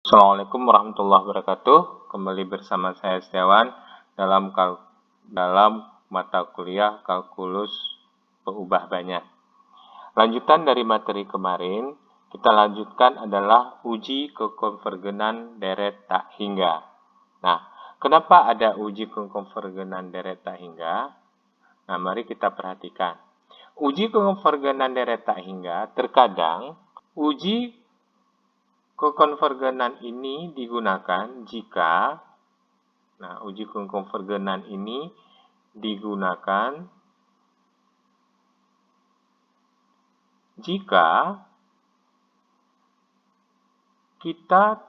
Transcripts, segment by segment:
Assalamualaikum warahmatullahi wabarakatuh. Kembali bersama saya Setiawan dalam mata kuliah kalkulus berubah banyak. Lanjutan dari materi kemarin, kita lanjutkan adalah uji kekonvergenan deret tak hingga. Nah, kenapa ada uji kekonvergenan deret tak hingga? Nah, mari kita perhatikan. Uji kekonvergenan deret tak hingga terkadang uji kekonvergenan ini digunakan jika uji kekonvergenan ini digunakan jika kita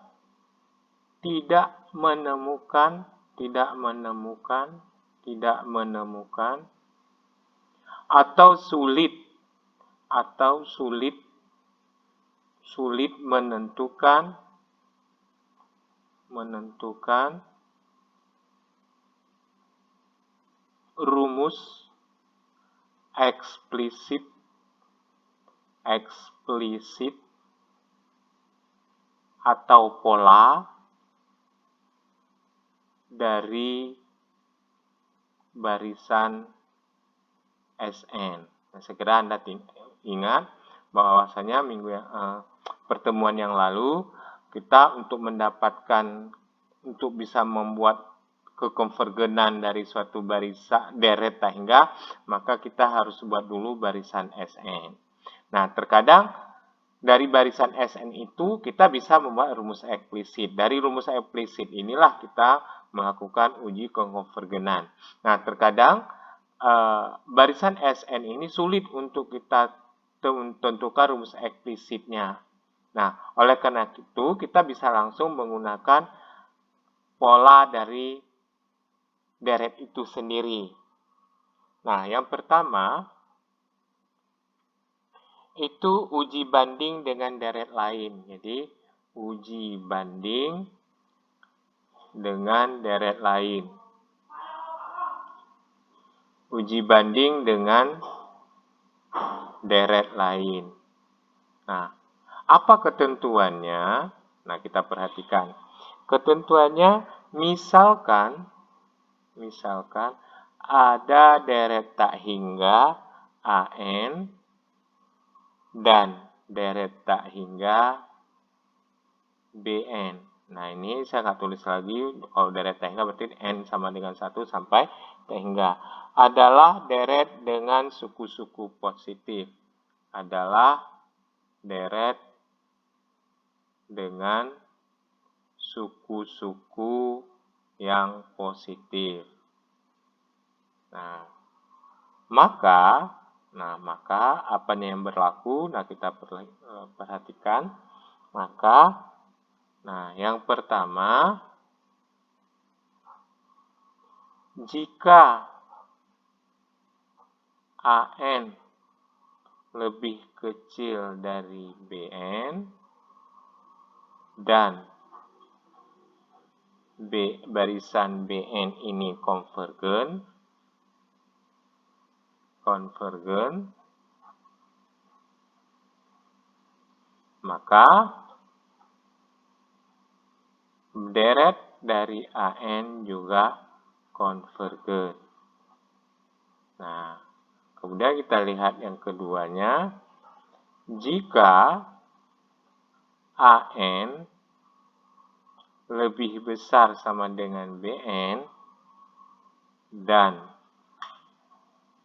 tidak menemukan atau sulit menentukan rumus eksplisit atau pola dari barisan Sn. Nah, segera Anda ingat bahwasanya pertemuan yang lalu kita untuk bisa membuat kekonvergenan dari suatu barisan deret tak hingga, maka kita harus buat dulu barisan Sn. Nah, terkadang dari barisan Sn itu kita bisa membuat rumus eksplisit. Dari rumus eksplisit inilah kita melakukan uji kekonvergenan. Nah, terkadang barisan Sn ini sulit untuk kita tentukan rumus eksplisitnya. Nah, oleh karena itu kita bisa langsung menggunakan pola dari deret itu sendiri. Nah, yang pertama itu uji banding dengan deret lain. Jadi, uji banding dengan deret lain. Uji banding dengan deret lain. Nah, apa ketentuannya? Nah, kita perhatikan. Ketentuannya misalkan ada deret tak hingga AN dan deret tak hingga BN. Nah, ini saya nggak tulis lagi. Kalau deret tak hingga berarti N sama dengan 1 sampai tak hingga. Adalah deret dengan suku-suku positif. Adalah deret dengan suku-suku yang positif. Nah, maka apa yang berlaku? Nah, kita perhatikan. Yang pertama, jika AN lebih kecil dari BN dan barisan BN ini konvergen, maka deret dari AN juga konvergen. Nah, kemudian kita lihat yang keduanya, jika AN lebih besar sama dengan BN dan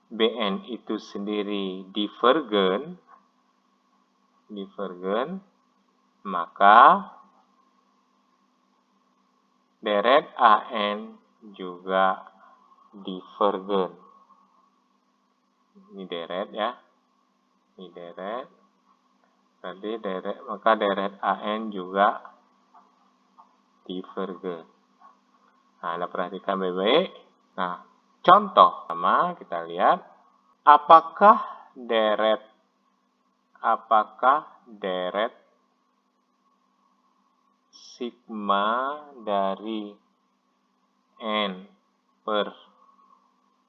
BN itu sendiri divergen, maka deret AN juga divergen. Ini deret ya. Ini deret. Berarti maka deret AN juga divergen. Nah, Anda perhatikan baik-baik. Nah, contoh pertama kita lihat apakah deret sigma dari N per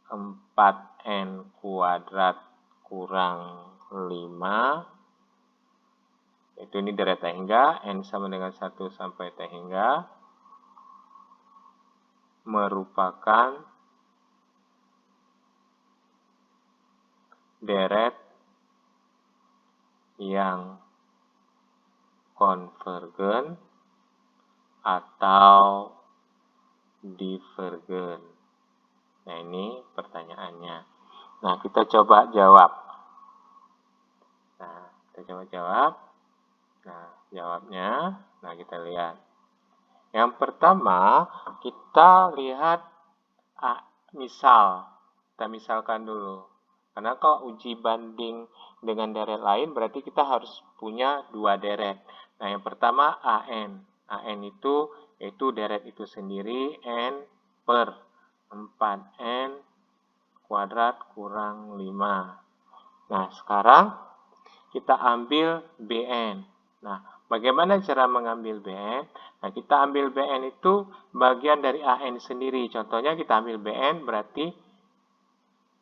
4N kuadrat kurang 5 Yaitu ini deret T hingga, N sama dengan 1 sampai T hingga, merupakan deret yang konvergen atau divergen. Nah, ini pertanyaannya. Nah, kita coba jawab. Nah, kita coba jawab. Nah, jawabnya, nah kita lihat. Yang pertama, kita lihat misal. Kita misalkan dulu. Karena kalau uji banding dengan deret lain, berarti kita harus punya dua deret. Nah, yang pertama AN. AN itu yaitu deret itu sendiri, N per 4N kuadrat kurang 5. Nah, sekarang kita ambil BN. Nah, bagaimana cara mengambil BN? Nah, kita ambil BN itu bagian dari AN sendiri. Contohnya kita ambil BN berarti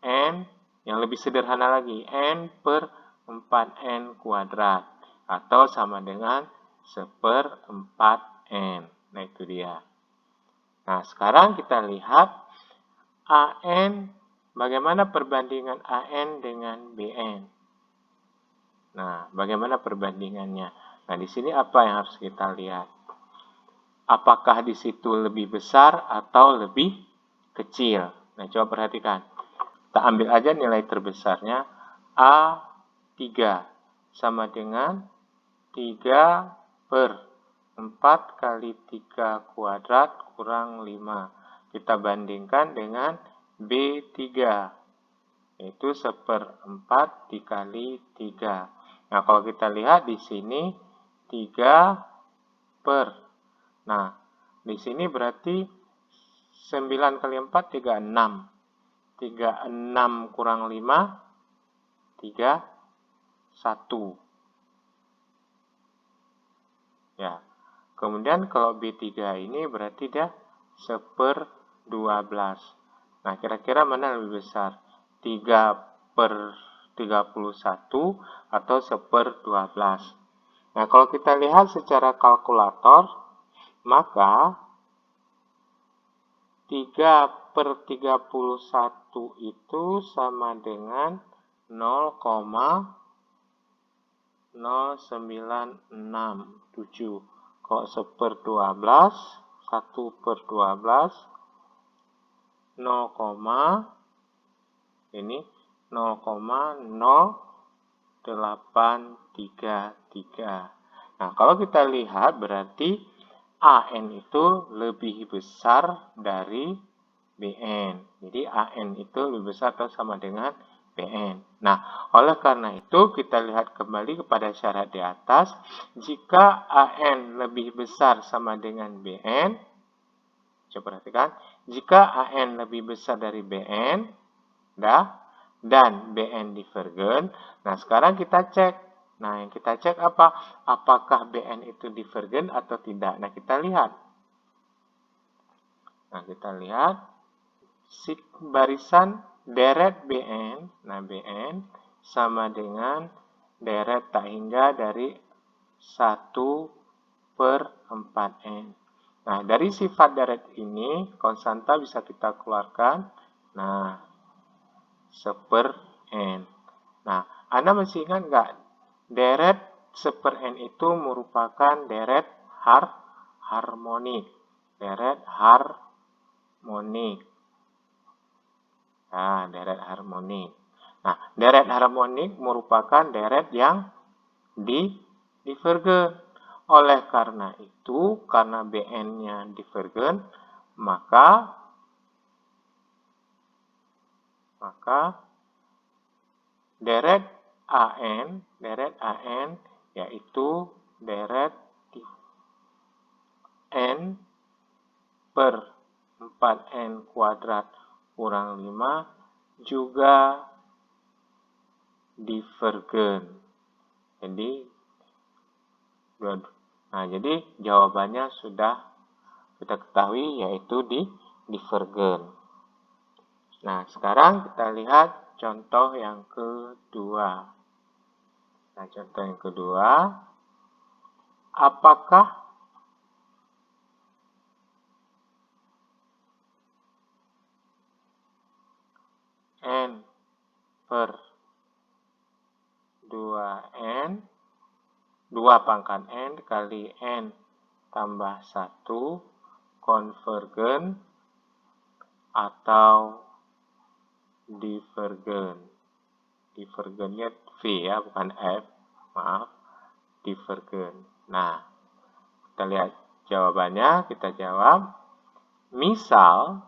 N yang lebih sederhana lagi. N per 4N kuadrat. Atau sama dengan 1/4N. Nah, itu dia. Nah, sekarang kita lihat AN. Bagaimana perbandingan AN dengan BN? Nah, bagaimana perbandingannya? Nah, di sini apa yang harus kita lihat? Apakah di situ lebih besar atau lebih kecil? Nah, coba perhatikan. Kita ambil aja nilai terbesarnya. A3 sama dengan 3 per 4 kali 3 kuadrat kurang 5. Kita bandingkan dengan B3. Yaitu 1/4 dikali 3. Nah, kalau kita lihat di sini 3 per. Nah, di sini berarti 9 kali 4, 36. 36 kurang 5, 31. Ya. Kemudian kalau B3 ini berarti dia 1/12. Nah, kira-kira mana lebih besar? 3/31 atau 1/12. Nah, kalau kita lihat secara kalkulator, maka 3/31 itu sama dengan 0,0967. Kalau 1/12, 1/12, 0,0833. Nah, kalau kita lihat berarti AN itu lebih besar dari BN. Jadi AN itu lebih besar atau sama dengan BN. Nah, oleh karena itu kita lihat kembali kepada syarat di atas. Jika AN lebih besar sama dengan BN, coba perhatikan, jika AN lebih besar dari BN, dan BN divergen, nah sekarang kita cek. Nah, yang kita cek apa? Apakah BN itu divergen atau tidak? Nah, kita lihat. Nah, kita lihat barisan deret BN. Nah, BN sama dengan deret tak hingga dari 1/4N. Nah, dari sifat deret ini, konstanta bisa kita keluarkan. Nah, 1/N. Nah, Anda masih ingat nggak? Deret 1/N itu merupakan deret harmonik. Deret harmonik. Nah, deret harmonik. Nah, deret harmonik merupakan deret yang divergen. Oleh karena itu, karena BN-nya divergen, maka deret AN yaitu deret N per 4N kuadrat kurang 5 juga divergen. Jadi jawabannya sudah kita ketahui, yaitu divergen. Nah, sekarang kita lihat contoh yang kedua. Nah, contoh yang kedua, apakah N per 2N, 2 pangkat N dikali N tambah 1 konvergen atau divergen. Divergennya V ya, bukan F. Maaf, divergen. Nah, kita lihat jawabannya, kita jawab. Misal,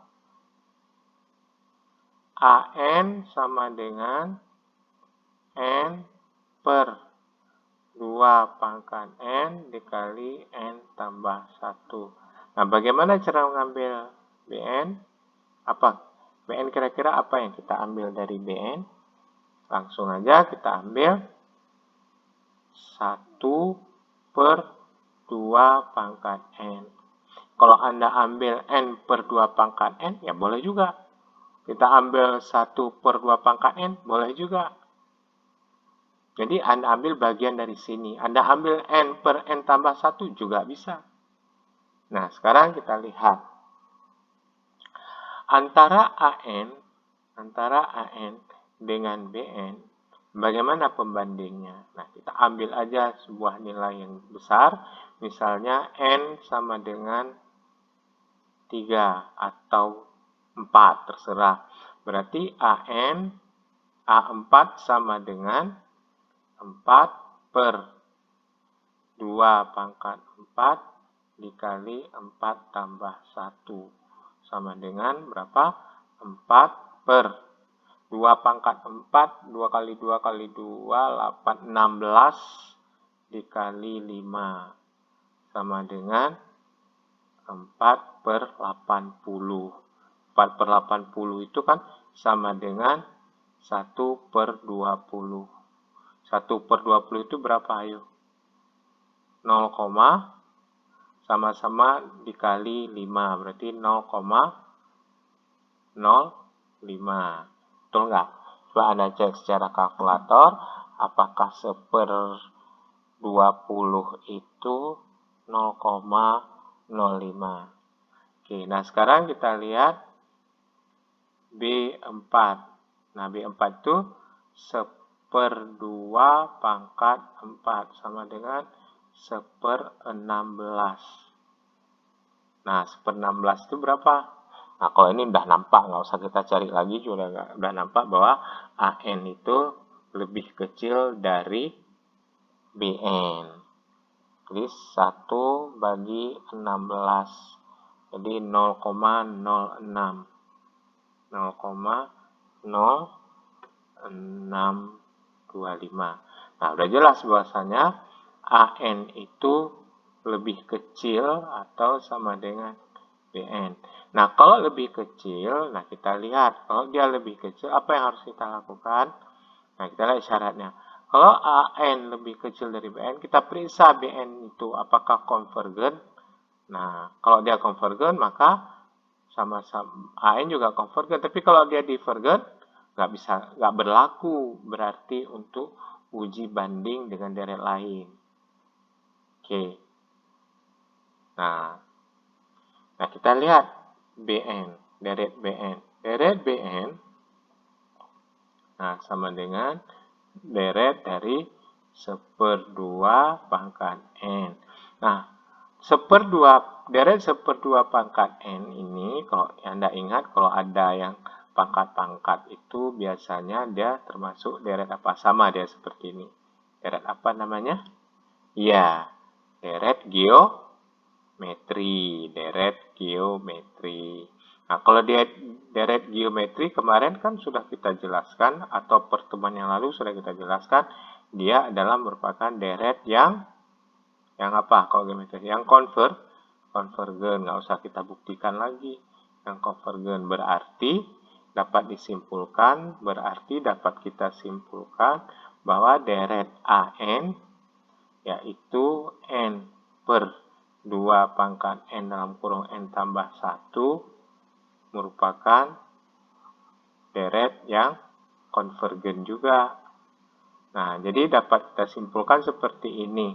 AN sama dengan N per 2 pangkat N dikali N tambah 1. Nah, bagaimana cara mengambil BN? Apa? BN kira-kira apa yang kita ambil dari BN? Langsung aja kita ambil 1 per 2 pangkat N. Kalau Anda ambil N per 2 pangkat N, ya boleh juga. Kita ambil 1 per 2 pangkat N, boleh juga. Jadi Anda ambil bagian dari sini. Anda ambil N per N tambah 1 juga bisa. Nah, sekarang kita lihat. Antara AN dengan BN, bagaimana pembandingnya? Nah, kita ambil aja sebuah nilai yang besar. Misalnya N sama dengan 3 atau 4, terserah. Berarti A4 sama dengan 4 per 2 pangkat 4 dikali 4 tambah 1. Sama dengan berapa? 4 per 2 pangkat 4, 2 kali 2 kali 2, 8, 16 dikali 5. Sama dengan 4 per 80. 4 per 80 itu kan sama dengan 1 per 20. 1 per 20 itu berapa? Ayo. 0, sama-sama dikali 5. Berarti 0,05. Betul nggak? Coba Anda cek secara kalkulator. Apakah 1 per 20 itu 0,05. Oke, nah sekarang kita lihat B4. Nah, B4 itu 1 per 2 pangkat 4 sama dengan 1 per 16. Nah, 1 per 16 itu berapa? Nah, kalau ini udah nampak, nggak usah kita cari lagi, udah nampak bahwa AN itu lebih kecil dari BN. Jadi 1 bagi 16. Jadi 0,06. 0,0625. Nah, udah jelas bahwasanya AN itu lebih kecil atau sama dengan BN. Nah, kalau lebih kecil, nah kita lihat. Kalau dia lebih kecil, apa yang harus kita lakukan? Nah, kita lihat syaratnya. Kalau AN lebih kecil dari BN, kita periksa BN itu apakah konvergen. Nah, kalau dia konvergen, maka sama-sama AN juga konvergen. Tapi kalau dia divergen, nggak berlaku berarti untuk uji banding dengan deret lain. Oke. Nah, kita lihat BN, deret BN. Deret BN, nah sama dengan deret dari 1/2 pangkat N. Nah, 1/2 deret 1/2 pangkat N ini, kalau Anda ingat, kalau ada yang pangkat-pangkat itu biasanya dia termasuk deret apa? Sama dia seperti ini. Deret apa namanya? Ya, deret geometri. Deret geometri. Nah, kalau dia deret geometri kemarin kan sudah kita jelaskan, atau pertemuan yang lalu sudah kita jelaskan, dia adalah merupakan deret yang apa? Kalau geometri yang konvergen, nggak usah kita buktikan lagi. Yang konvergen berarti dapat kita simpulkan bahwa deret AN yaitu N per 2 pangkat N dalam kurung N tambah 1 merupakan deret yang konvergen juga. Nah, jadi dapat kita simpulkan seperti ini.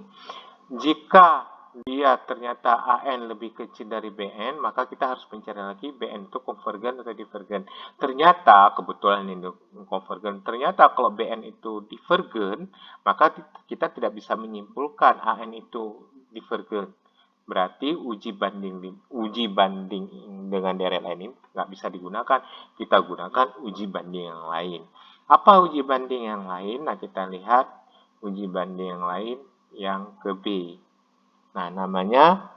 Jika dia ternyata AN lebih kecil dari BN, maka kita harus mencari lagi BN itu konvergen atau divergen. Ternyata, kebetulan ini konvergen, ternyata kalau BN itu divergen, maka kita tidak bisa menyimpulkan AN itu divergen. Berarti uji banding dengan deret lain ini nggak bisa digunakan. Kita gunakan uji banding yang lain. Apa uji banding yang lain? Nah, kita lihat uji banding yang lain yang ke B. Nah, namanya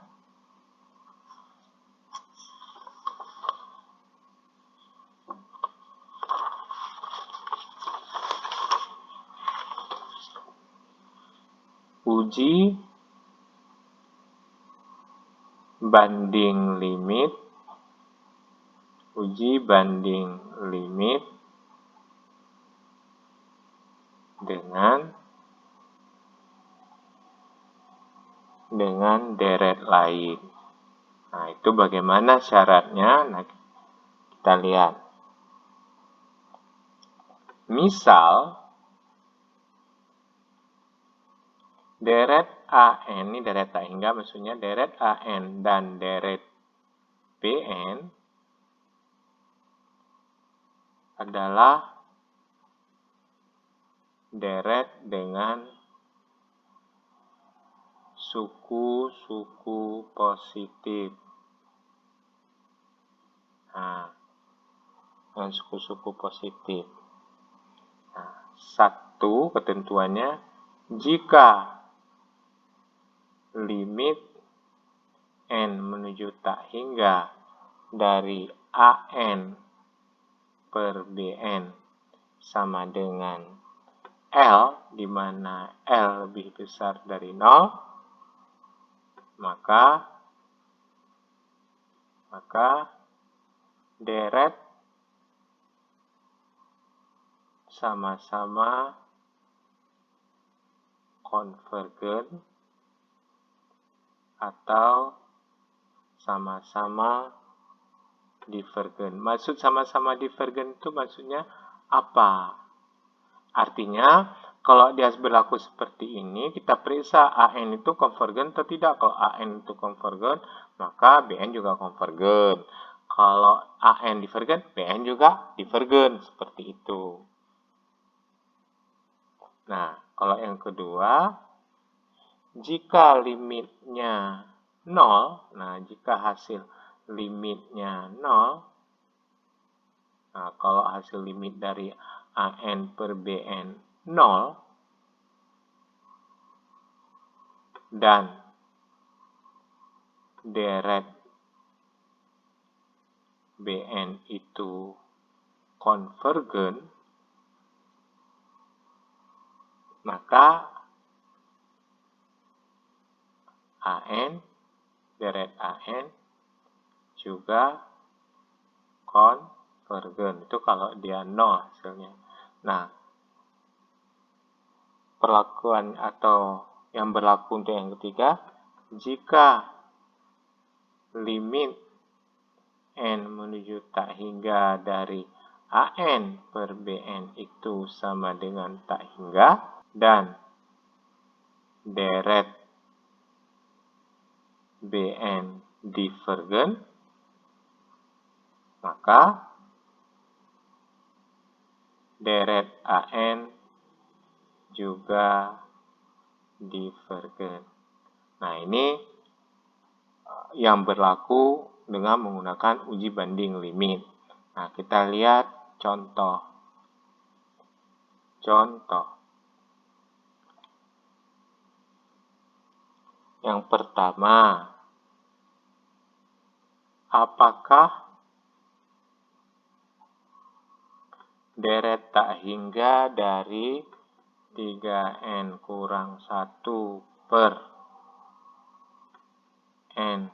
uji banding limit. Uji banding limit dengan deret lain. Nah, itu bagaimana syaratnya? Nah, kita lihat. Misal, deret AN, ini deret tak hingga, maksudnya deret AN dan deret BN adalah deret dengan suku-suku positif. Nah, dengan suku-suku positif. Nah, satu ketentuannya, jika limit N menuju tak hingga dari AN per BN sama dengan L, di mana L lebih besar dari 0, maka deret sama-sama konvergen atau sama-sama divergen. Maksud sama-sama divergen itu maksudnya apa? Artinya, kalau dia berlaku seperti ini, kita periksa AN itu konvergen atau tidak. Kalau AN itu konvergen, maka BN juga konvergen. Kalau AN divergen, BN juga divergen. Seperti itu. Nah, kalau yang kedua, jika limitnya 0, nah jika hasil limitnya 0, nah kalau hasil limit dari AN per BN 0, dan deret BN itu konvergen, maka AN, deret AN juga konvergen. Itu kalau dia 0 hasilnya. Nah, perlakuan atau yang berlaku untuk yang ketiga, jika limit N menuju tak hingga dari AN per BN itu sama dengan tak hingga, dan deret BN divergen, maka deret AN juga divergen. Nah, ini yang berlaku dengan menggunakan uji banding limit. Nah, kita lihat contoh. Yang pertama, apakah deret tak hingga dari 3N kurang 1 per N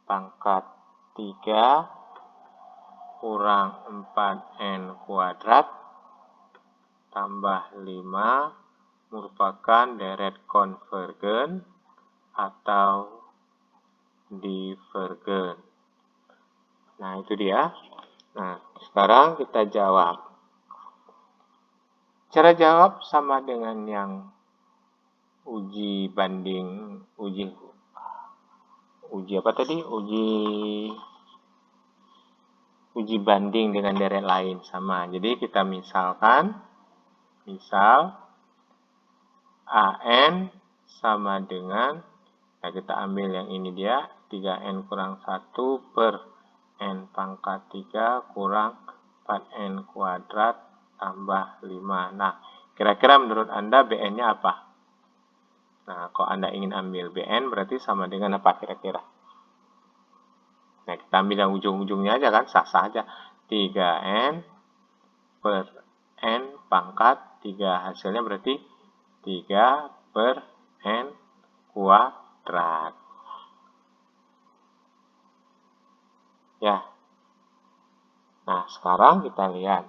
pangkat 3 kurang 4N kuadrat tambah 5 merupakan deret konvergen atau divergen. Nah, itu dia. Nah, sekarang kita jawab. Cara jawab sama dengan yang uji banding, uji apa tadi? Uji banding dengan deret lain sama. Jadi kita misalkan, misal AN sama dengan, nah kita ambil yang ini dia, 3N kurang 1 per N pangkat 3 kurang 4N kuadrat tambah 5. Nah, kira-kira menurut Anda BN-nya apa? Nah, kalau Anda ingin ambil BN berarti sama dengan apa kira-kira? Nah, kita ambil yang ujung-ujungnya aja kan, sah-sah aja. 3N per N pangkat 3. Hasilnya berarti 3 per N kuadrat. Ya. Nah, sekarang kita lihat.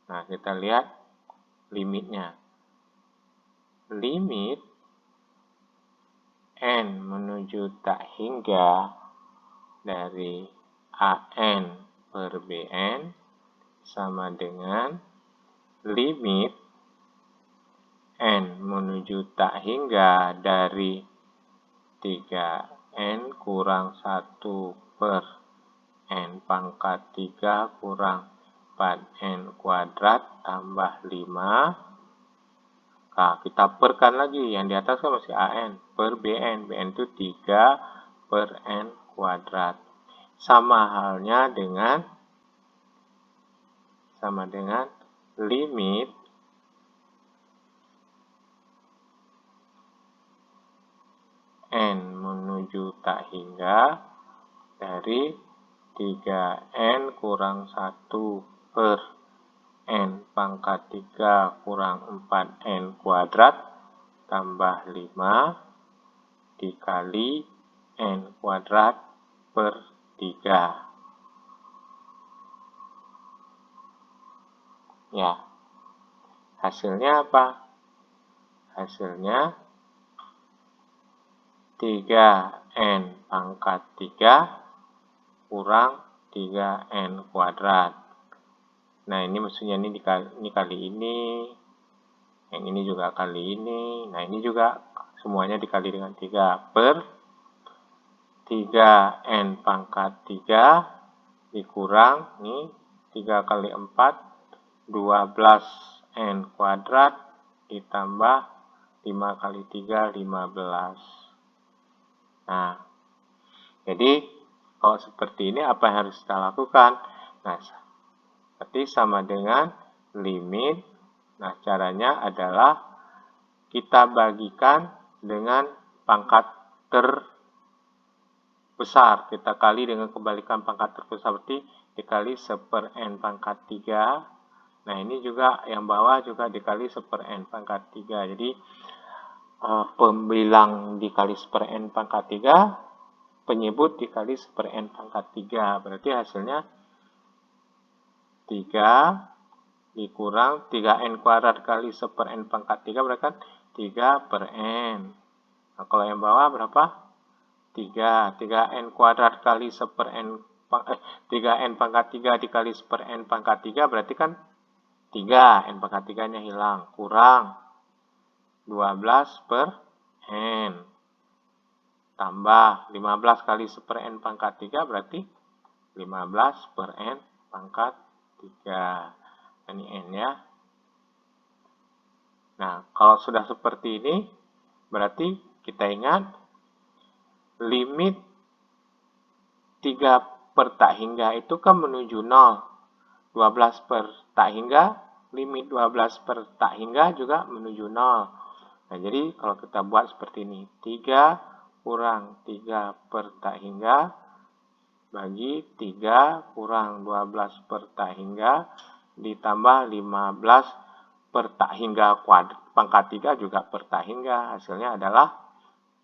Nah, kita lihat limitnya. Limit N menuju tak hingga dari AN per BN sama dengan limit N menuju tak hingga dari 3N kurang 1 per N pangkat 3 kurang 4N kuadrat tambah 5. Nah, kita perkan lagi. Yang di atas kan masih AN per BN. BN itu 3 per N kuadrat. Sama halnya dengan limit N menuju tak hingga dari 3N kurang 1 per N pangkat 3 kurang 4N kuadrat tambah 5 dikali N kuadrat per 3. Ya, hasilnya apa? Hasilnya 3N pangkat 3 kurang 3N kuadrat. Nah, ini maksudnya ini kali ini, yang ini juga kali ini, nah ini juga semuanya dikali dengan 3 per 3N pangkat 3 dikurang, nih 3 kali 4, 12N kuadrat ditambah 5 kali 3, 15. Nah, jadi kalau seperti ini apa yang harus kita lakukan? Nah, berarti sama dengan limit. Nah, caranya adalah kita bagikan dengan pangkat terbesar. Kita kali dengan kebalikan pangkat terbesar, berarti dikali 1 per N pangkat 3. Nah, ini juga yang bawah juga dikali 1 per N pangkat 3. Jadi, pembilang dikali 1 per N pangkat 3, penyebut dikali 1 per N pangkat 3. Berarti hasilnya 3 dikurang 3N kuadrat kali 1 per N pangkat 3 berarti kan 3 per N. Nah, kalau yang bawah berapa? 3. 3N kuadrat kali 1 per N 3N pangkat 3 dikali 1 per N pangkat 3 berarti kan 3. N pangkat 3-nya hilang. Kurang 12 per N. Tambah 15 kali 1 per N pangkat 3 berarti 15 per N pangkat 3. Ini N ya. Nah, kalau sudah seperti ini, berarti kita ingat limit 3 per tak hingga itu kan menuju 0. 12 per tak hingga, limit 12 per tak hingga juga menuju 0. Nah, jadi kalau kita buat seperti ini, 3 kurang 3 per tak hingga bagi 3 kurang 12 per tak hingga ditambah 15 per tak hingga kuadrat pangkat 3 juga per tak hingga. Hasilnya adalah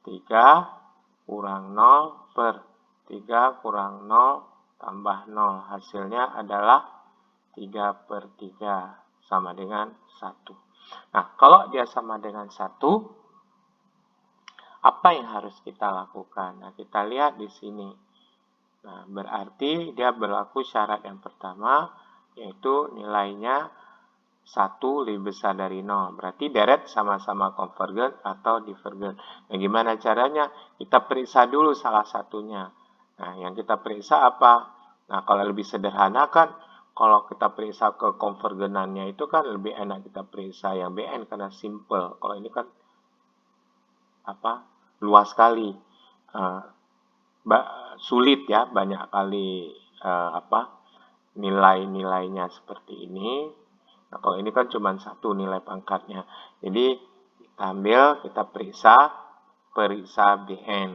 3 kurang 0 per 3 kurang 0 tambah 0. Hasilnya adalah 3 per 3 sama dengan 1. Nah, kalau dia sama dengan 1, apa yang harus kita lakukan? Nah, kita lihat di sini. Nah, berarti dia berlaku syarat yang pertama, yaitu nilainya 1 lebih besar dari 0. Berarti deret sama-sama konvergen atau divergen. Nah, gimana caranya? Kita periksa dulu salah satunya. Nah, yang kita periksa apa? Nah, kalau lebih sederhana kan, kalau kita periksa ke konvergenannya itu kan lebih enak kita periksa yang BN karena simple. Kalau ini kan luas sekali. Sulit ya, banyak kali nilai-nilainya seperti ini. Nah, kalau ini kan cuma satu nilai pangkatnya. Jadi, kita periksa BN.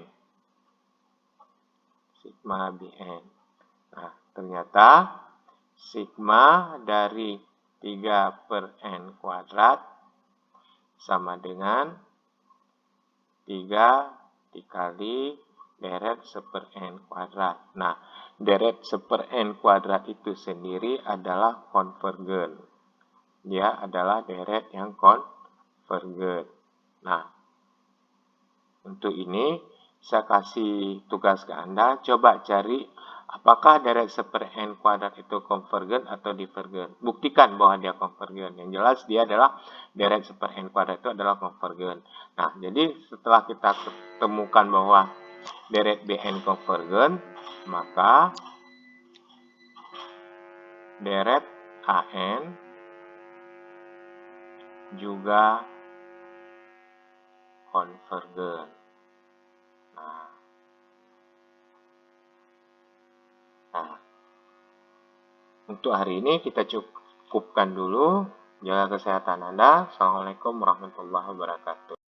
Sigma BN. Nah, ternyata sigma dari 3 per N kuadrat sama dengan 3 dikali deret 1/n kuadrat. Nah, deret 1/n kuadrat itu sendiri adalah konvergen. Dia adalah deret yang konvergen. Nah, untuk ini saya kasih tugas ke Anda, coba cari apakah deret 1/n kuadrat itu konvergen atau divergen. Buktikan bahwa dia konvergen. Yang jelas dia adalah deret 1/n kuadrat itu adalah konvergen. Nah, jadi setelah kita temukan bahwa deret BN konvergen, maka deret AN juga konvergen. Nah, untuk hari ini kita cukupkan dulu. Jaga kesehatan Anda. Assalamualaikum warahmatullahi wabarakatuh.